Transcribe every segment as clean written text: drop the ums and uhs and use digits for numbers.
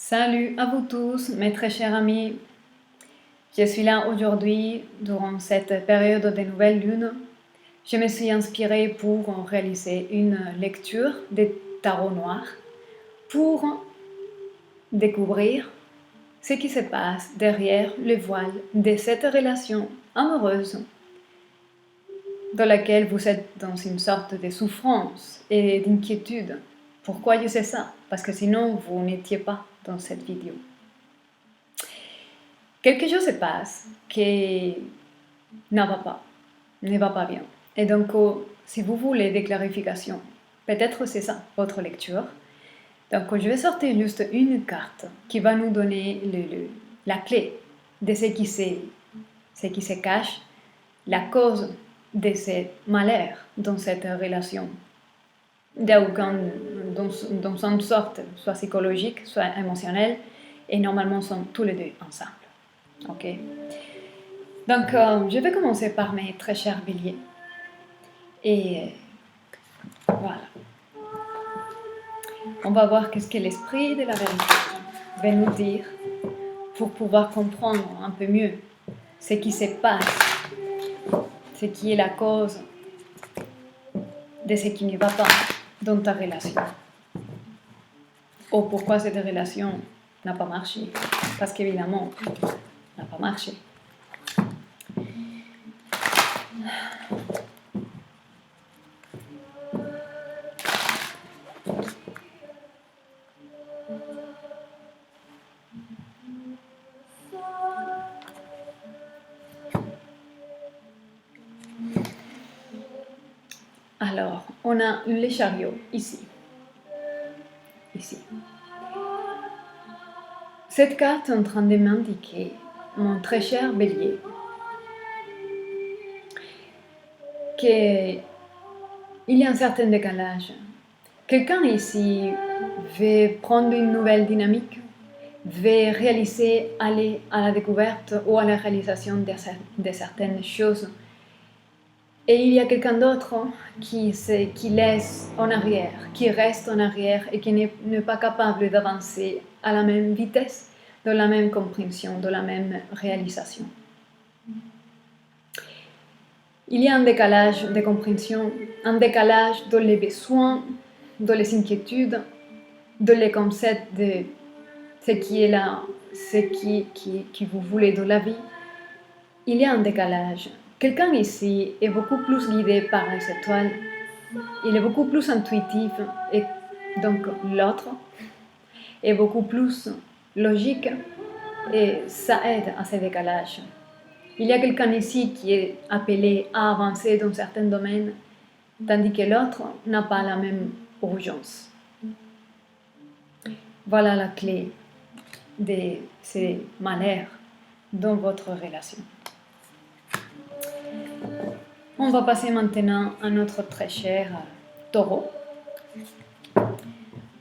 Salut à vous tous, mes très chers amis. Je suis là aujourd'hui durant cette période des nouvelles lunes. Je me suis inspirée pour réaliser une lecture des tarots noirs pour découvrir ce qui se passe derrière le voile de cette relation amoureuse dans laquelle vous êtes dans une sorte de souffrance et d'inquiétude. Pourquoi je sais ça? Parce que sinon vous n'étiez pas dans cette vidéo. Quelque chose se passe qui ne va pas bien. Et donc, si vous voulez des clarifications, peut-être c'est ça, votre lecture. Donc, je vais sortir juste une carte qui va nous donner la clé de ce qui se cache, la cause de ce malheur dans cette relation. Dans une sorte, soit psychologique, soit émotionnelle, et normalement sont tous les deux ensemble. Ok. Donc, je vais commencer par mes très chers béliers. Et voilà. On va voir qu'est-ce que l'esprit de la vérité va nous dire pour pouvoir comprendre un peu mieux ce qui se passe, ce qui est la cause de ce qui ne va pas dans ta relation. Ou pourquoi cette relation n'a pas marché. Parce qu'évidemment, n'a pas marché. Alors, on a les chariots ici. Ici. Cette carte est en train de m'indiquer, mon très cher bélier, qu'il y a un certain décalage. Quelqu'un ici veut prendre une nouvelle dynamique, veut réaliser, aller à la découverte ou à la réalisation de certaines choses. Et il y a quelqu'un d'autre qui laisse en arrière, qui reste en arrière et qui n'est pas capable d'avancer à la même vitesse, dans la même compréhension, dans la même réalisation. Il y a un décalage de compréhension, un décalage dans les besoins, dans les inquiétudes, dans les concepts de ce qui est là, ce qui vous voulez dans la vie. Il y a un décalage. Quelqu'un ici est beaucoup plus guidé par les étoiles, il est beaucoup plus intuitif, et donc l'autre est beaucoup plus logique, et ça aide à ce décalage. Il y a quelqu'un ici qui est appelé à avancer dans certains domaines, tandis que l'autre n'a pas la même urgence. Voilà la clé de ces malheurs dans votre relation. On va passer maintenant à notre très cher taureau.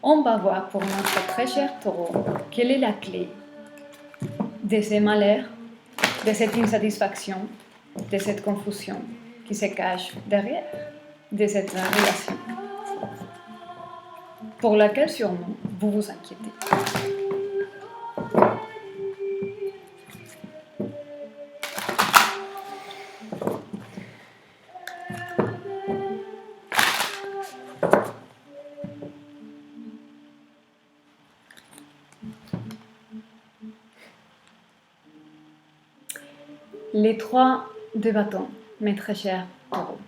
On va voir pour notre très cher taureau quelle est la clé de ces malheurs, de cette insatisfaction, de cette confusion qui se cache derrière de cette relation, pour laquelle sûrement vous vous inquiétez. Les 3 de bâton, mes très chers taureaux.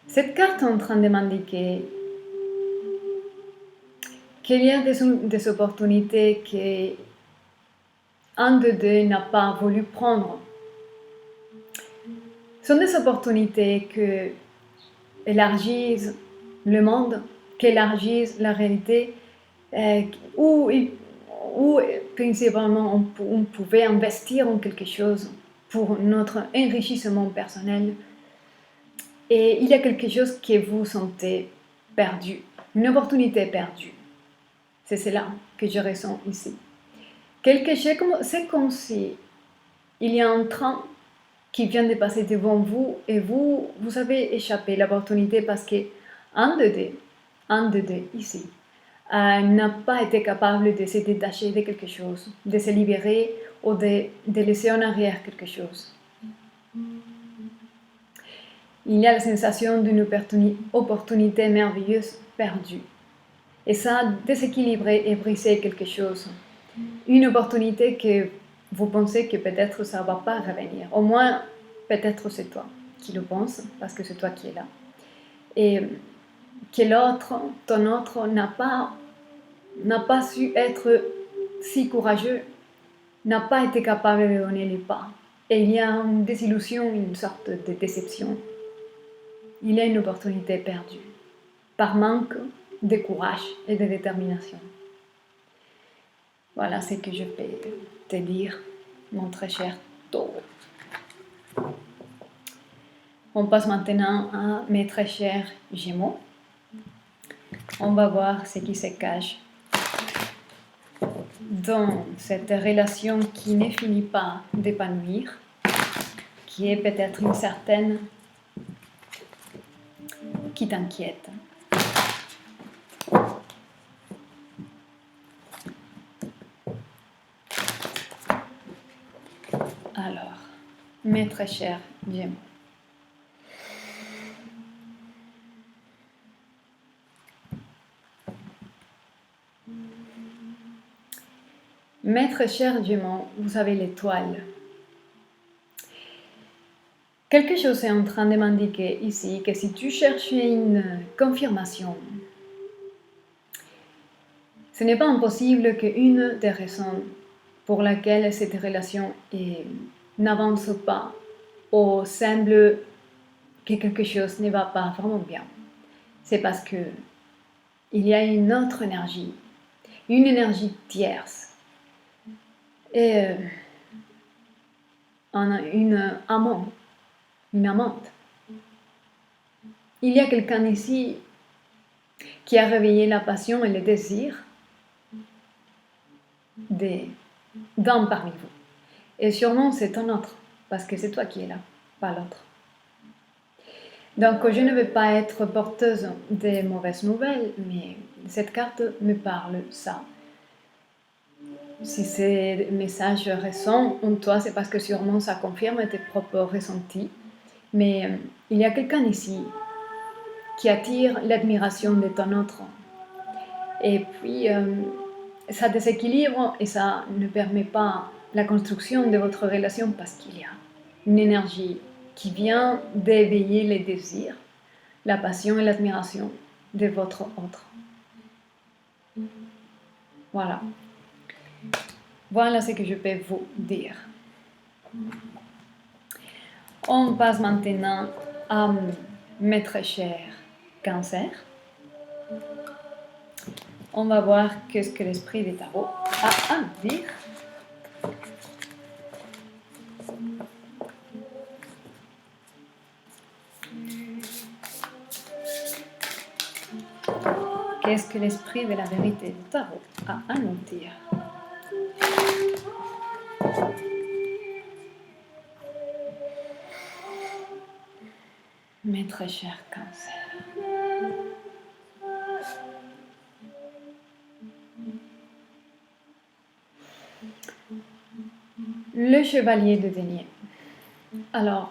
Cette carte est en train de m'indiquer qu'il y a des opportunités qu'un de deux n'a pas voulu prendre. Ce sont des opportunités qui élargissent le monde, qui élargissent la réalité, où principalement on pouvait investir en quelque chose pour notre enrichissement personnel. Et il y a quelque chose que vous sentez perdu, une opportunité perdue. C'est cela que je ressens ici. C'est comme si il y a un train qui vient de passer devant vous et vous avez échappé l'opportunité parce que un de deux ici, n'a pas été capable de se détacher de quelque chose, de se libérer ou de laisser en arrière quelque chose. Il y a la sensation d'une opportunité merveilleuse perdue. Et ça a déséquilibré et brisé quelque chose. Une opportunité que vous pensez que peut-être ça ne va pas revenir. Au moins, peut-être c'est toi qui le penses, parce que c'est toi qui es là. Et que l'autre, ton autre, n'a pas su être si courageux, n'a pas été capable de donner les pas. Et il y a une désillusion, une sorte de déception. Il y a une opportunité perdue, par manque de courage et de détermination. Voilà ce que je peux te dire, mon très cher Taureau. On passe maintenant à mes très chers Gémeaux. On va voir ce qui se cache dans cette relation qui ne finit pas d'épanouir, qui est peut-être une certaine qui t'inquiète. Alors, mes très chers Gémeaux. Mes très chers Gémeaux, vous avez l'étoile. Quelque chose est en train de m'indiquer ici que si tu cherchais une confirmation, ce n'est pas impossible qu'une des raisons pour laquelle cette relation n'avance pas ou semble que quelque chose ne va pas vraiment bien, c'est parce que il y a une autre énergie, une énergie tierce et une amante. Il y a quelqu'un ici qui a réveillé la passion et le désir d'un parmi vous. Et sûrement c'est un autre, parce que c'est toi qui es là, pas l'autre. Donc je ne veux pas être porteuse de mauvaises nouvelles, mais cette carte me parle ça. Si ces messages résonnent en toi, c'est parce que sûrement ça confirme tes propres ressentis. Mais il y a quelqu'un ici qui attire l'admiration de ton autre. Et puis, ça déséquilibre et ça ne permet pas la construction de votre relation parce qu'il y a une énergie qui vient d'éveiller les désirs, la passion et l'admiration de votre autre. Voilà. Voilà ce que je peux vous dire. On passe maintenant à mes très chers Cancer. On va voir qu'est-ce que l'esprit des tarots a à dire. Qu'est-ce que l'esprit de la vérité du tarot a à nous dire? Mes très chers Cancer. Le chevalier de denier. Alors,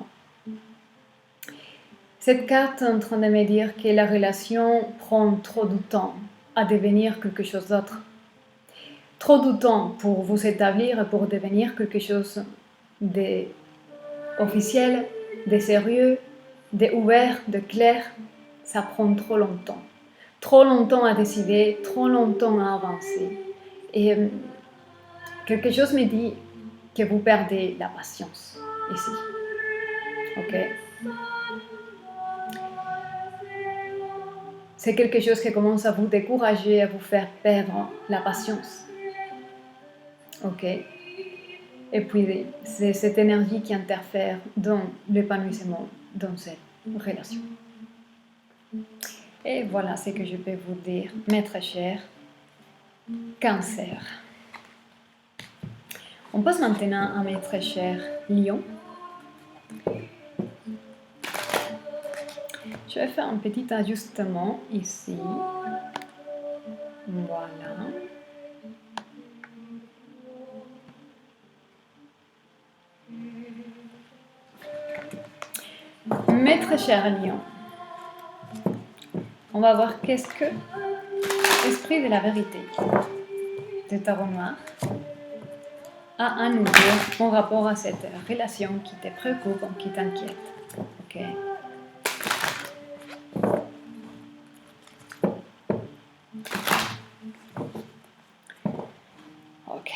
cette carte est en train de me dire que la relation prend trop de temps à devenir quelque chose d'autre. Trop de temps pour vous établir et pour devenir quelque chose d'officiel, de sérieux, d'ouvert, de clair. Ça prend trop longtemps. Trop longtemps à décider, trop longtemps à avancer. Et quelque chose me dit que vous perdez la patience ici. Ok? C'est quelque chose qui commence à vous décourager, à vous faire perdre la patience. Ok? Et puis, c'est cette énergie qui interfère dans l'épanouissement dans cette relation. Et voilà ce que je peux vous dire, mes très chers Cancer. On passe maintenant à mes très chers Lions. Je vais faire un petit ajustement ici. Voilà. Mes très chers lions, on va voir qu'est-ce que l'esprit de la vérité de Tarot Noir a à nous dire en rapport à cette relation qui te préoccupe, qui t'inquiète. Ok. Ok.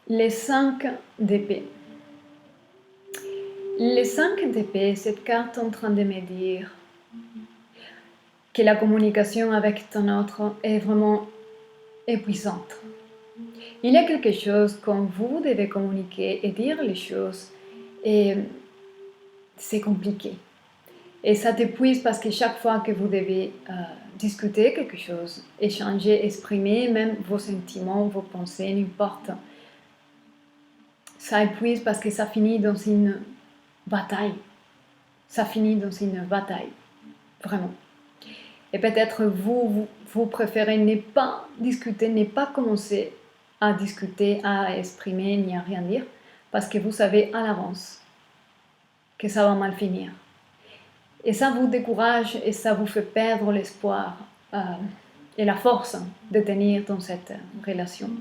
Les 5 d'épée. Les 5 d'épée, cette carte est en train de me dire que la communication avec ton autre est vraiment épuisante. Il y a quelque chose quand vous devez communiquer et dire les choses et c'est compliqué. Et ça t'épuise parce que chaque fois que vous devez discuter quelque chose, échanger, exprimer même vos sentiments, vos pensées, n'importe, ça épuise parce que ça finit dans une bataille. Ça finit dans une bataille, vraiment. Et peut-être vous préférez ne pas discuter, ne pas commencer à discuter, à exprimer, ni à rien dire, parce que vous savez à l'avance que ça va mal finir. Et ça vous décourage et ça vous fait perdre l'espoir et la force de tenir dans cette relation.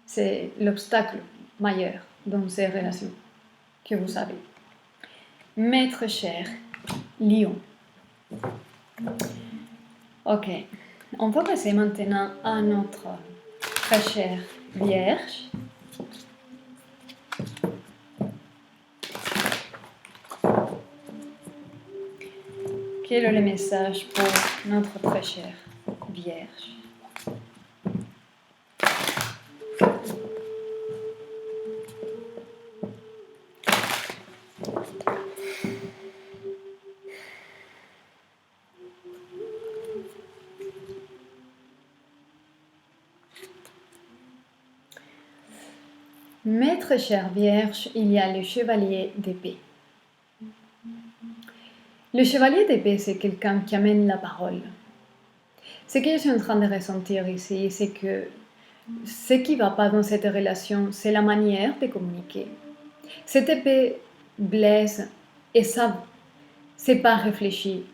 C'est l'obstacle majeur dans ces relations que vous savez. Mes très chers lions. Ok, on va passer maintenant à notre très chère Vierge. Quel est le message pour notre très chère Vierge? Mes très chères Vierges, il y a le chevalier d'épée. Le chevalier d'épée, c'est quelqu'un qui amène la parole. Ce que je suis en train de ressentir ici, c'est que ce qui ne va pas dans cette relation, c'est la manière de communiquer. Cette épée blesse et ça, c'est pas réfléchi.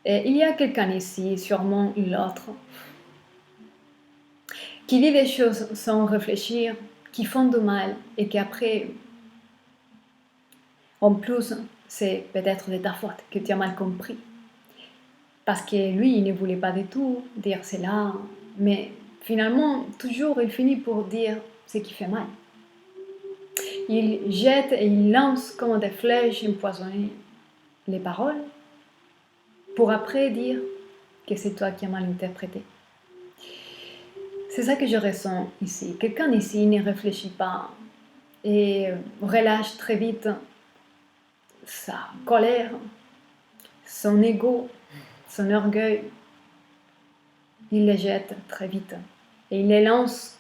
Et il y a quelqu'un ici, sûrement l'autre, qui vit des choses sans réfléchir, qui font du mal et qu'après, en plus, c'est peut-être de ta faute que tu as mal compris. Parce que lui, il ne voulait pas du tout dire cela, mais finalement, toujours, il finit pour dire ce qui fait mal. Il jette et il lance comme des flèches empoisonnées les paroles pour après dire que c'est toi qui as mal interprété. C'est ça que je ressens ici. Quelqu'un ici ne réfléchit pas et relâche très vite sa colère, son ego, son orgueil. Il les jette très vite et il les lance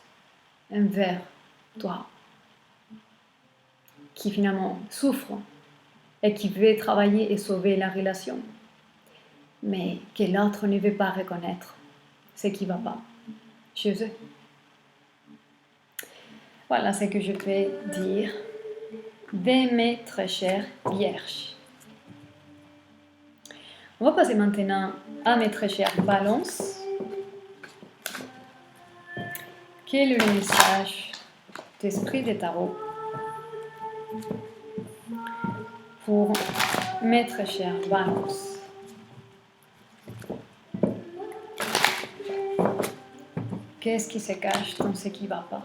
envers toi, qui finalement souffre et qui veut travailler et sauver la relation, mais que l'autre ne veut pas reconnaître ce qui ne va pas chez eux. Voilà ce que je peux dire de mes très chères Vierges. On va passer maintenant à mes très chères Balances. Quel est le message d'Esprit des Tarots pour mes très chères Balances? Qu'est-ce qui se cache dans ce qui ne va pas?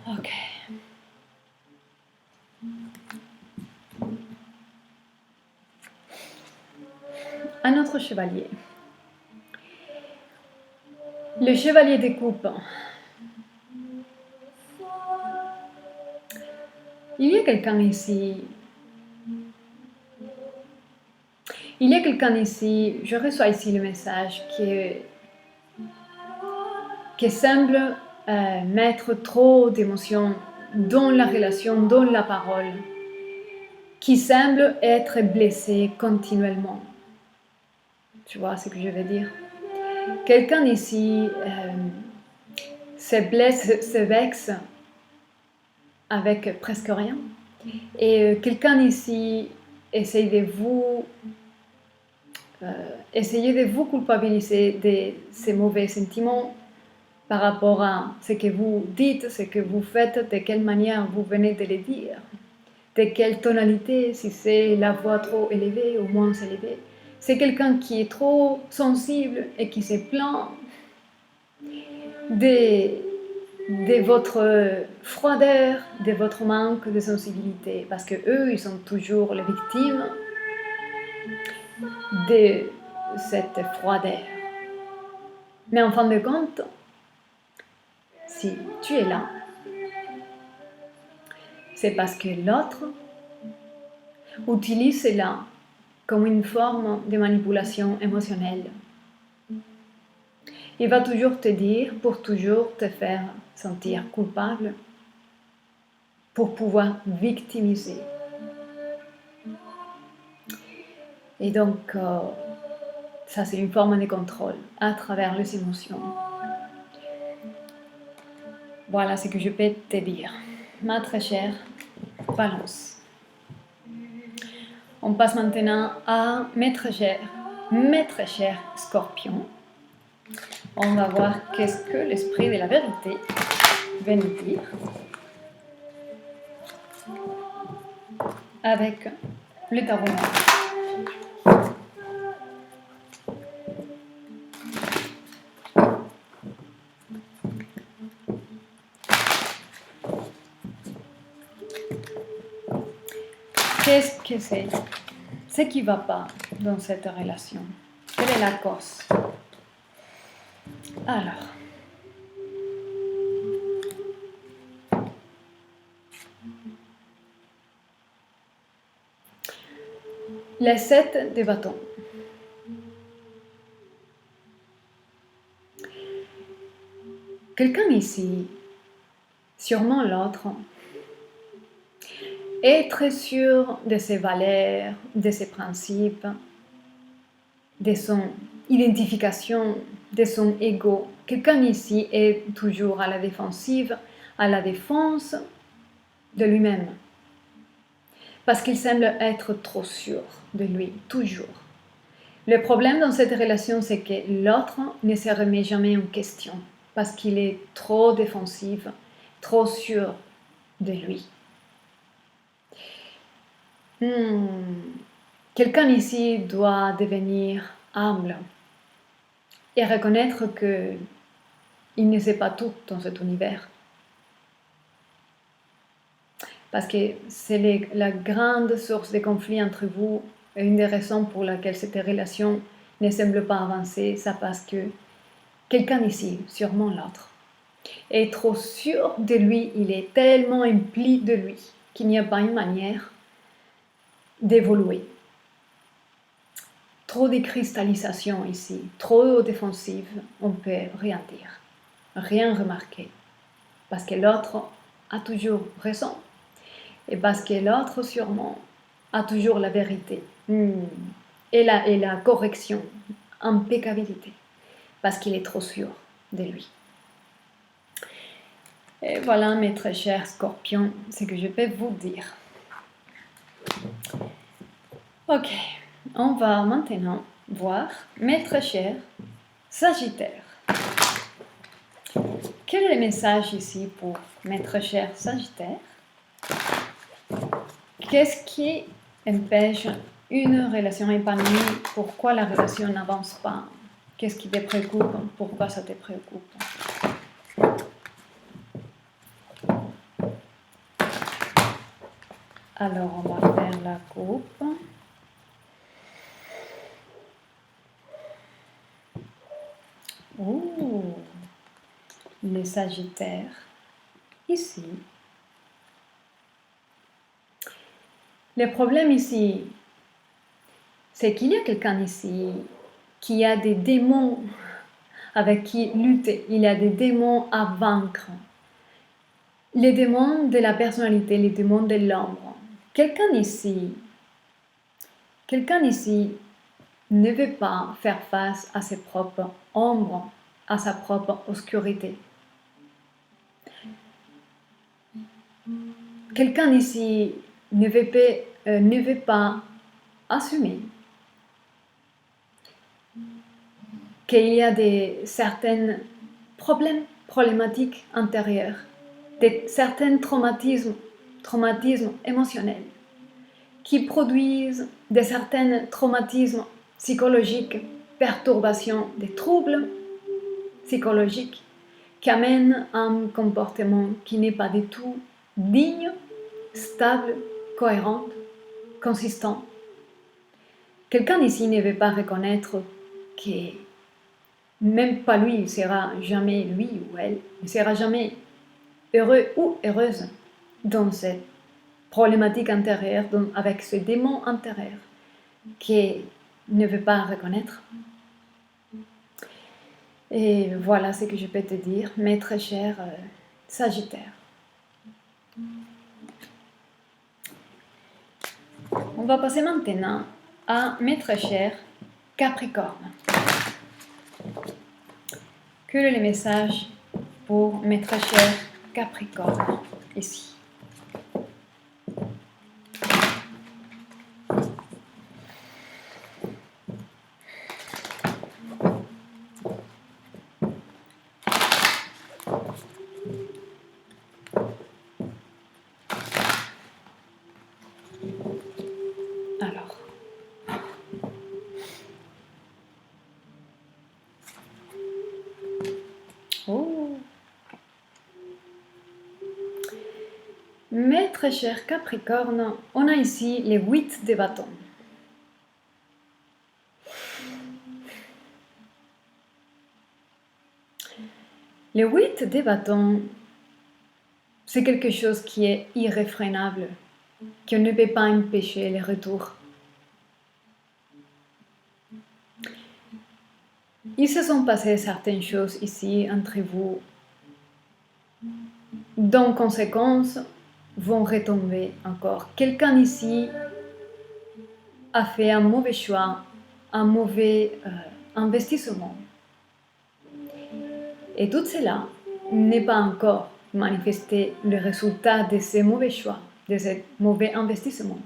Ok. À notre chevalier. Le chevalier des coupes. Il y a quelqu'un ici. Il y a quelqu'un ici, je reçois ici le message qui semble mettre trop d'émotions dans la relation, dans la parole, qui semble être blessé continuellement. Tu vois ce que je veux dire? Quelqu'un ici se blesse, se vexe avec presque rien. Et quelqu'un ici essaye de vous culpabiliser de ces mauvais sentiments par rapport à ce que vous dites, ce que vous faites, de quelle manière vous venez de le dire, de quelle tonalité, si c'est la voix trop élevée ou moins élevée. C'est quelqu'un qui est trop sensible et qui se plaint de votre froideur, de votre manque de sensibilité, parce que eux, ils sont toujours les victimes de cette froideur. Mais en fin de compte, si tu es là, c'est parce que l'autre utilise cela comme une forme de manipulation émotionnelle. Il va toujours te dire, pour toujours te faire sentir coupable, pour pouvoir victimiser. Et donc, ça c'est une forme de contrôle à travers les émotions. Voilà ce que je peux te dire. Ma très chère Balance. On passe maintenant à mes très chers Scorpions. On va voir qu'est-ce que l'esprit de la vérité va nous dire avec le tarot noir. Qu'est-ce que c'est? Ce qui ne va pas dans cette relation? Quelle est la cause? Alors, les 7 de bâtons. Quelqu'un ici, sûrement l'autre, est très sûr de ses valeurs, de ses principes, de son identification, de son ego. Quelqu'un ici est toujours à la défensive, à la défense de lui-même. Parce qu'il semble être trop sûr de lui, toujours. Le problème dans cette relation, c'est que l'autre ne se remet jamais en question. Parce qu'il est trop défensif, trop sûr de lui. Quelqu'un ici doit devenir humble et reconnaître qu'il ne sait pas tout dans cet univers. Parce que c'est la grande source de conflit entre vous et une des raisons pour laquelle cette relation ne semble pas avancer, c'est parce que quelqu'un ici, sûrement l'autre, est trop sûr de lui, il est tellement impliqué de lui qu'il n'y a pas une manière d'évoluer. Trop de cristallisation ici, trop défensive, on ne peut rien dire, rien remarquer. Parce que l'autre a toujours raison. Et parce que l'autre, sûrement, a toujours la vérité. Et la correction, impeccabilité. Parce qu'il est trop sûr de lui. Et voilà, mes très chers Scorpions, ce que je peux vous dire. Ok, on va maintenant voir mes très chers Sagittaires. Quel est le message ici pour mes très chers Sagittaires? Qu'est-ce qui empêche une relation épanouie? Pourquoi la relation n'avance pas? Qu'est-ce qui te préoccupe? Pourquoi ça te préoccupe? Alors, on va faire la coupe. Ouh, les Sagittaires. Ici. Le problème ici, c'est qu'il y a quelqu'un ici qui a des démons avec qui lutter, il y a des démons à vaincre. Les démons de la personnalité, les démons de l'ombre. Quelqu'un ici ne veut pas faire face à ses propres ombres, à sa propre obscurité. Quelqu'un ici ne veut pas assumer qu'il y a certains problématiques intérieures, certains traumatismes émotionnels qui produisent certains traumatismes psychologiques, perturbations, des troubles psychologiques qui amènent un comportement qui n'est pas du tout digne, stable, cohérent, consistant. Quelqu'un ici ne veut pas reconnaître que même pas lui, il sera jamais, lui ou elle, ne sera jamais heureux ou heureuse dans cette problématique intérieure, avec ce démon intérieur qui ne veut pas reconnaître. Et voilà ce que je peux te dire, mes très chers Sagittaires. On va passer maintenant à mes très chers Capricornes. Quel est le message pour mes très chers Capricornes ici? Alors, mes très chers Capricornes, on a ici les 8 de bâtons. Les 8 de bâtons, c'est quelque chose qui est irréfrénable, qu'on ne peut pas empêcher le retour. Il se sont passées certaines choses ici entre vous, dont conséquence vont retomber encore. Quelqu'un ici a fait un mauvais choix, un mauvais investissement. Et tout cela n'est pas encore manifesté le résultat de ces mauvais choix, de ces mauvais investissements.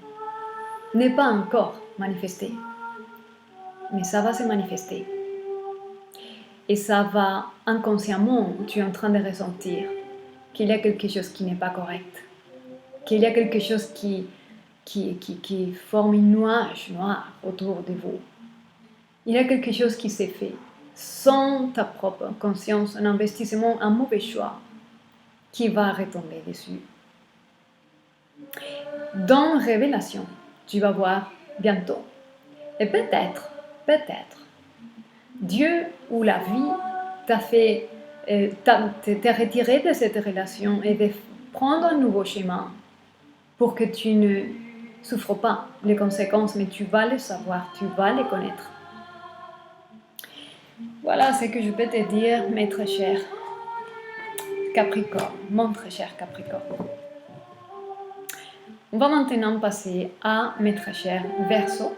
N'est pas encore manifesté. Mais ça va se manifester. Et ça va inconsciemment, tu es en train de ressentir qu'il y a quelque chose qui n'est pas correct. Qu'il y a quelque chose qui forme une nuage noire autour de vous. Il y a quelque chose qui s'est fait sans ta propre conscience, un investissement, un mauvais choix qui va retomber dessus. Dans Révélation, tu vas voir bientôt. Et peut-être, Dieu ou la vie t'a retiré de cette relation et de prendre un nouveau chemin pour que tu ne souffres pas les conséquences, mais tu vas le savoir, tu vas les connaître. Voilà ce que je peux te dire, mes très chers Capricorne, mon très cher Capricorne. On va maintenant passer à mes très chers Verseaux.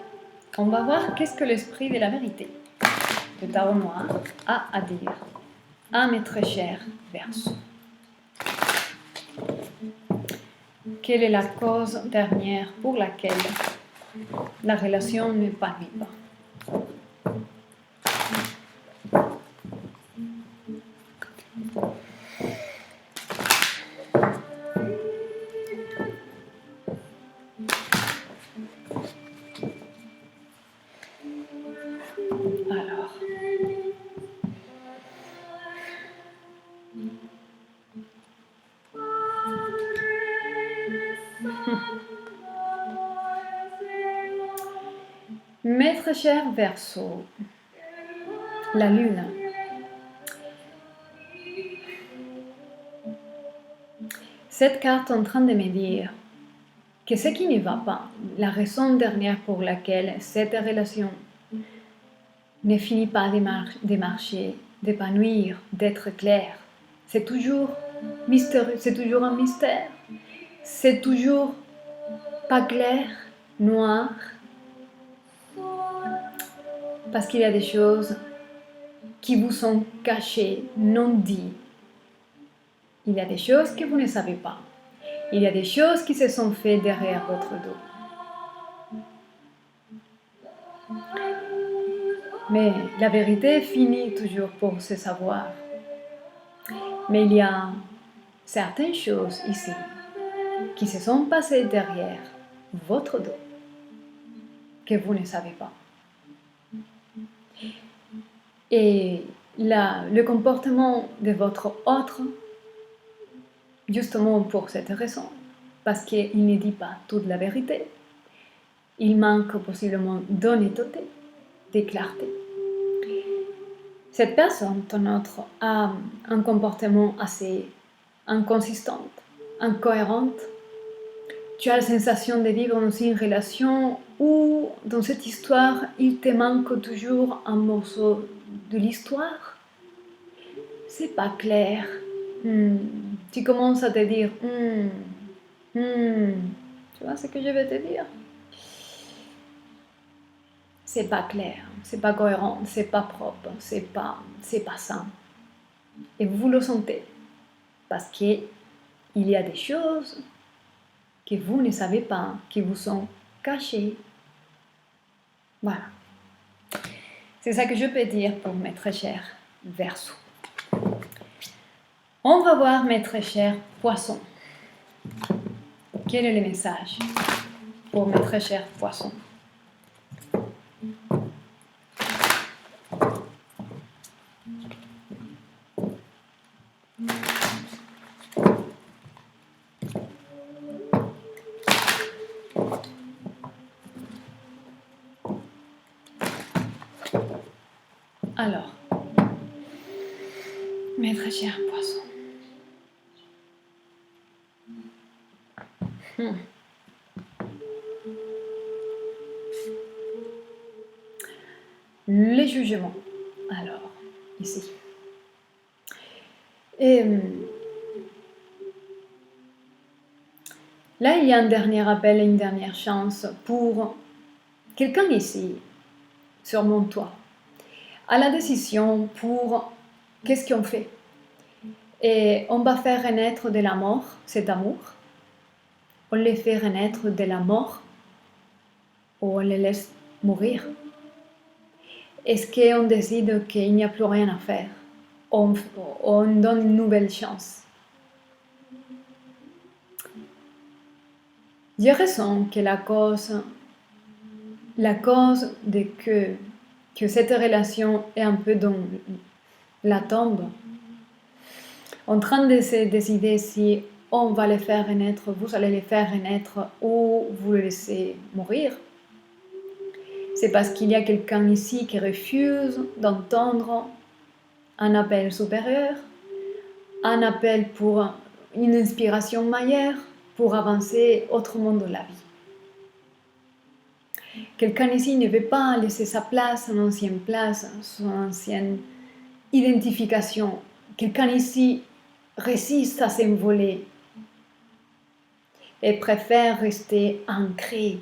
On va voir qu'est-ce que l'esprit de la vérité de Tarot Noir a à dire à mes très chers Verseaux. Quelle est la cause dernière pour laquelle la relation ne pâlit pas? Alors, mes très chers Verseaux, la lune. Cette carte est en train de me dire que ce qui ne va pas, la raison dernière pour laquelle cette relation ne finit pas de marcher, d'épanouir, d'être claire, c'est toujours mystérieux, c'est toujours un mystère, c'est toujours pas clair, noir, parce qu'il y a des choses qui vous sont cachées, non dites. Il y a des choses que vous ne savez pas. Il y a des choses qui se sont faites derrière votre dos. Mais la vérité finit toujours pour se savoir. Mais il y a certaines choses ici qui se sont passées derrière votre dos que vous ne savez pas. Et le comportement de votre autre, justement pour cette raison, parce qu'il ne dit pas toute la vérité, il manque possiblement d'honnêteté, de clarté. Cette personne, ton autre, a un comportement assez inconsistant, incohérent. Tu as la sensation de vivre dans une relation où, dans cette histoire, il te manque toujours un morceau de l'histoire. C'est pas clair. Tu commences à te dire, tu vois ce que je vais te dire? C'est pas clair, c'est pas cohérent, c'est pas propre, c'est pas sain. Et vous le sentez parce qu'il y a des choses que vous ne savez pas, qui vous sont cachées. Voilà. C'est ça que je peux dire pour mes très chers Verseaux. On va voir mes très chers Poissons. Quel est le message pour mes très chers Poissons? Alors, mes très chers Poissons. Les jugements. Alors, ici. Et là, il y a un dernier appel et une dernière chance pour quelqu'un ici, sur mon toit, à la décision pour qu'est-ce qu'on fait. Et on va faire renaître de la mort cet amour. On les fait renaître de la mort ou on les laisse mourir. Est-ce qu'on décide qu'il n'y a plus rien à faire? On donne une nouvelle chance. Je ressens que la cause de que cette relation est un peu dans la tombe, en train de se décider si on va les faire renaître, vous allez les faire renaître ou vous les laissez mourir. C'est parce qu'il y a quelqu'un ici qui refuse d'entendre un appel supérieur, un appel pour une inspiration meilleure, pour avancer autrement dans la vie. Quelqu'un ici ne veut pas laisser sa place, son ancienne place, son ancienne identification. Quelqu'un ici résiste à s'envoler et préfère rester ancré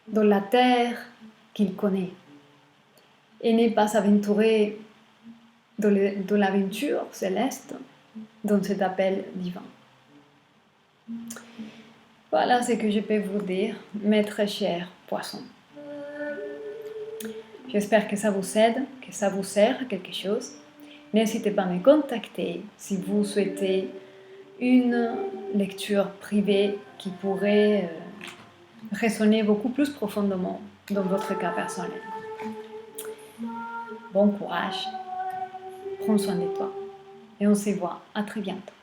dans la terre qu'il connaît et ne pas s'aventurer dans l'aventure céleste, dans cet appel divin. Voilà ce que je peux vous dire, mes très chers Poissons. J'espère que ça vous aide, que ça vous sert à quelque chose. N'hésitez pas à me contacter si vous souhaitez une lecture privée qui pourrait résonner beaucoup plus profondément dans votre cas personnel. Bon courage, prends soin de toi et on se voit à très bientôt.